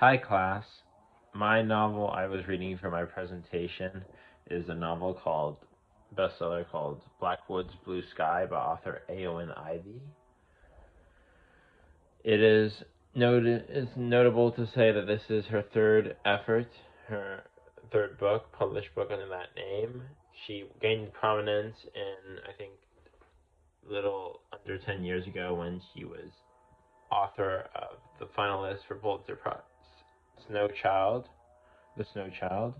Hi, class. My novel I was reading for my presentation is a novel called Bestseller called Blackwood's Blue Sky by author Eowyn Ivey. It's notable to say that this is her third effort, her third book, published book under that name. She gained prominence in, I think, little under 10 years ago when she was author of the finalist for Pulitzer Prize, Snow Child, The Snow Child.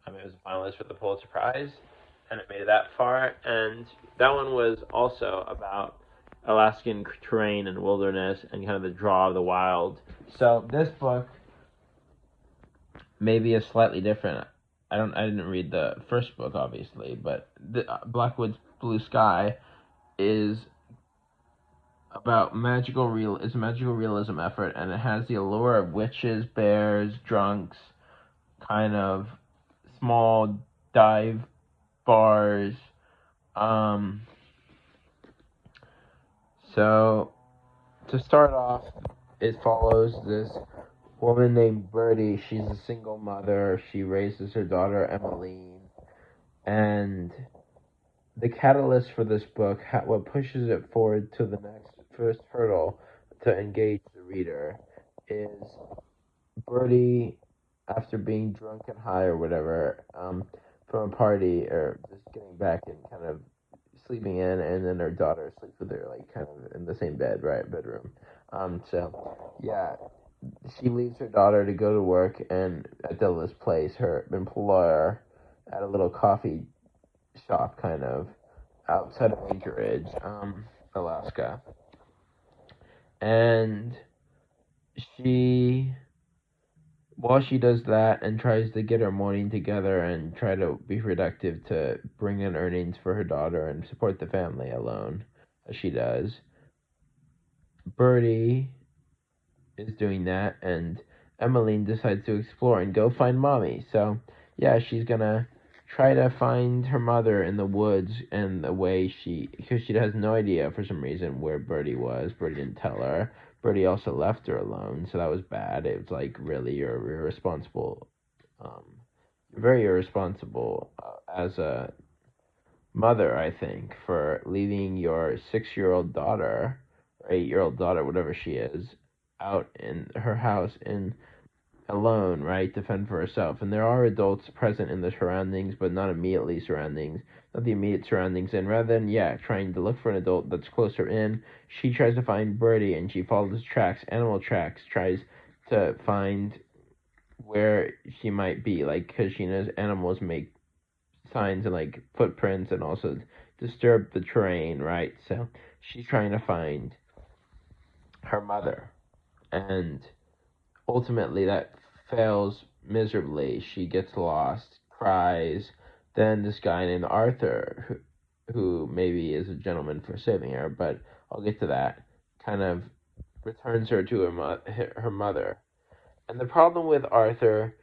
It was a finalist for the Pulitzer Prize, and it made it that far. And that one was also about Alaskan terrain and wilderness and kind of the draw of the wild. So this book maybe is slightly different. I didn't read the first book obviously, but the Blackwood's Blue Sky is about it's a magical realism effort, and it has the allure of witches, bears, drunks, kind of small dive bars. Um, so to start off, it follows this woman named Birdie. She's a single mother. She raises her daughter Emmeline, and the catalyst for this book, what pushes it forward to the next first hurdle to engage the reader, is Birdie, after being drunk and high or whatever, from a party or just getting back and kind of sleeping in, and then her daughter sleeps with her, like kind of in the same bedroom. So yeah, she leaves her daughter to go to work, and at Dilla's place, her employer, at a little coffee shop, kind of outside of Anchorage, Alaska, and she while she does that and tries to get her morning together and try to be productive to bring in earnings for her daughter and support the family alone, as she does, Birdie is doing that, and Emmeline decides to explore and go find mommy. So, yeah, she's gonna try to find her mother in the woods, and the way because she has no idea for some reason where Birdie was. Birdie didn't tell her. Birdie also left her alone, so that was bad. It was like, really, you're irresponsible. Um, you're very irresponsible as a mother, I think, for leaving your 6-year-old daughter, or 8-year-old daughter, whatever she is, out in her house in alone, right, to fend for herself. And there are adults present in the surroundings, but not immediately surroundings, not the immediate surroundings. And rather than, yeah, trying to look for an adult that's closer in, she tries to find Birdie, and she follows tracks, animal tracks, tries to find where she might be, like, because she knows animals make signs and like footprints and also disturb the terrain, right? So she's trying to find her mother, and ultimately that fails miserably. She gets lost, cries. Then this guy named Arthur, who maybe is a gentleman for saving her, but I'll get to that, kind of returns her to her mother. And the problem with Arthur,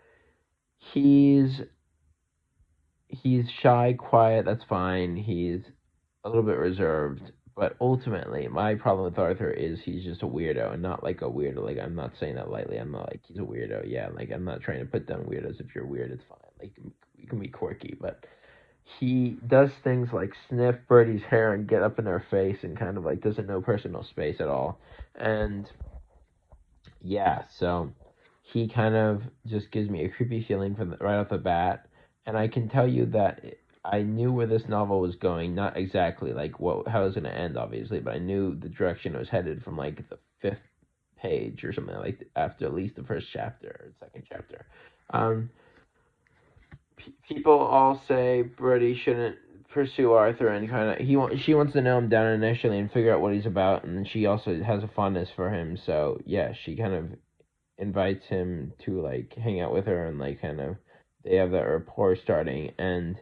he's he's shy, quiet, that's fine. He's a little bit reserved, but ultimately, my problem with Arthur is he's just a weirdo, and not like a weirdo. Like, I'm not saying that lightly. I'm not like he's a weirdo. Yeah, like, I'm not trying to put down weirdos. If you're weird, it's fine. Like, you can be quirky, but he does things like sniff Birdie's hair and get up in her face and kind of like doesn't know personal space at all. And yeah, so he kind of just gives me a creepy feeling from right off the bat, and I can tell you that I knew where this novel was going, not exactly like how it was going to end, obviously, but I knew the direction it was headed from like the fifth page or something, like after at least the first chapter or second chapter. Um, People all say Brody shouldn't pursue Arthur, and kind of she wants to know him down initially and figure out what he's about, and she also has a fondness for him. So yeah, she kind of invites him to like hang out with her, and like kind of they have that rapport starting. And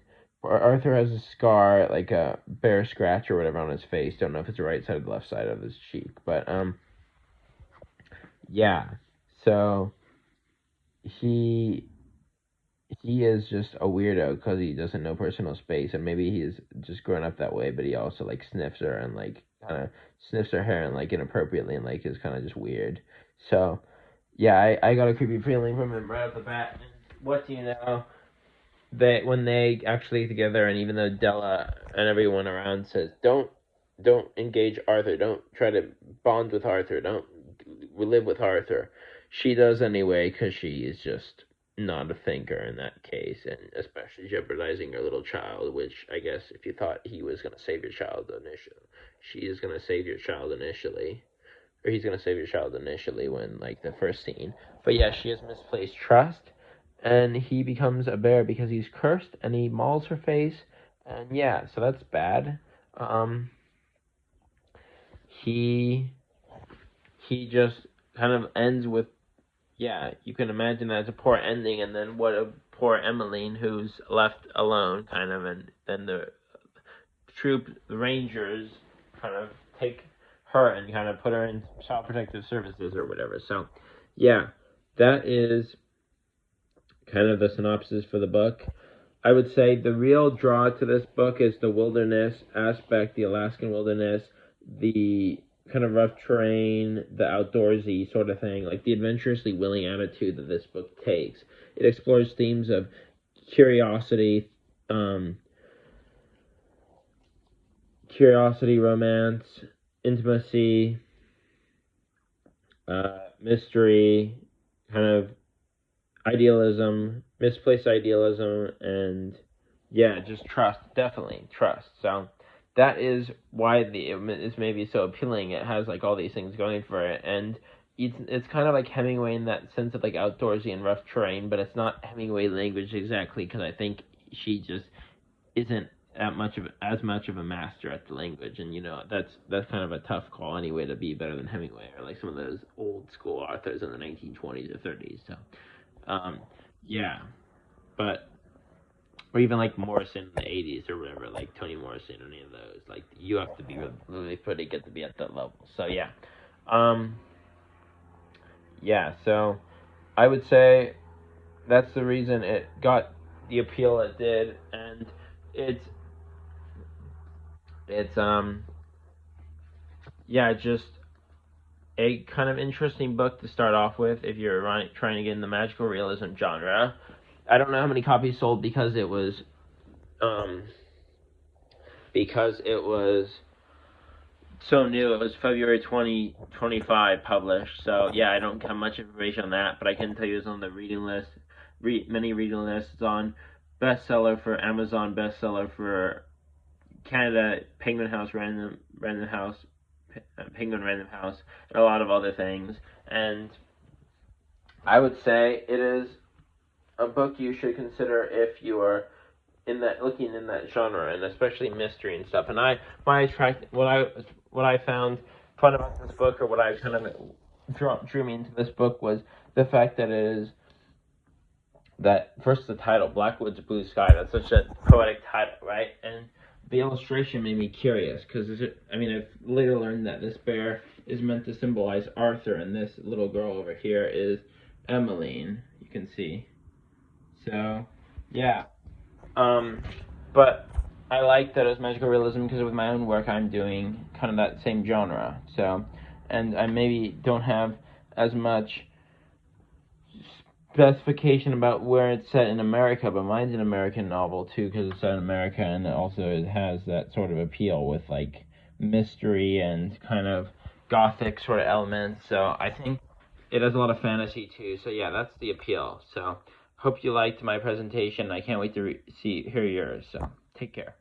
Arthur has a scar, like a bear scratch or whatever on his face. Don't know if it's the right side or the left side of his cheek, but yeah. So he he is just a weirdo because he doesn't know personal space, and maybe he's just grown up that way. But he also like sniffs her and like kind of sniffs her hair and like inappropriately, and like is kind of just weird. So yeah, I got a creepy feeling from him right off the bat. And what do you know? When they actually get together, and even though Della and everyone around says, don't engage Arthur, don't try to bond with Arthur, don't live with Arthur, she does anyway, because she is just not a thinker in that case, and especially jeopardizing her little child, which I guess if you thought he was going to save your child initially, she is going to save your child initially, or he's going to save your child initially when, like, the first scene. But yeah, she has misplaced trust, and he becomes a bear because he's cursed, and he mauls her face, and yeah, so that's bad. He just kind of ends with, yeah, you can imagine that as a poor ending, and then what a poor Emmeline who's left alone, kind of, and then the rangers kind of take her and kind of put her in child protective services or whatever. So, yeah, that is kind of the synopsis for the book. I would say the real draw to this book is the wilderness aspect, the Alaskan wilderness, the kind of rough terrain, the outdoorsy sort of thing, like the adventurously willing attitude that this book takes. It explores themes of curiosity, romance, intimacy, mystery, kind of idealism, misplaced idealism, and yeah, just trust, definitely trust. So that is why it's maybe so appealing. It has like all these things going for it, and it's kind of like Hemingway in that sense of like outdoorsy and rough terrain, but it's not Hemingway language exactly, because I think she just isn't as much of a master at the language, and that's kind of a tough call anyway to be better than Hemingway or like some of those old school authors in the 1920s or 30s. So yeah, but or even like Morrison in the 80s or whatever, like Toni Morrison or any of those. Like you have to be really pretty good to be at that level. So yeah, yeah. So I would say that's the reason it got the appeal it did, and it's yeah, just a kind of interesting book to start off with if you're trying to get in the magical realism genre. I don't know how many copies sold because it was so new. It was February 2025 published. So yeah, I don't have much information on that, but I can tell you it's on the reading list. Many reading lists. It's on bestseller for Amazon, bestseller for Canada, Penguin House, Random House, Penguin Random House, and a lot of other things. And I would say it is a book you should consider if you are looking in that genre, and especially mystery and stuff. And what I found fun about this book, or what I kind of drew me into this book, was the fact that it is that first the title, Blackwood's Blue Sky. That's such a poetic title, right? And the illustration made me curious because I've later learned that this bear is meant to symbolize Arthur, and this little girl over here is Emmeline. You can see. So, yeah. But I like that it's magical realism because with my own work I'm doing kind of that same genre. So, and I maybe don't have as much specification about where it's set in America, but mine's an American novel too because it's set in America, and also it has that sort of appeal with like mystery and kind of gothic sort of elements. So I think it has a lot of fantasy too. So yeah, that's the appeal. So hope you liked my presentation. I can't wait to hear yours. So take care.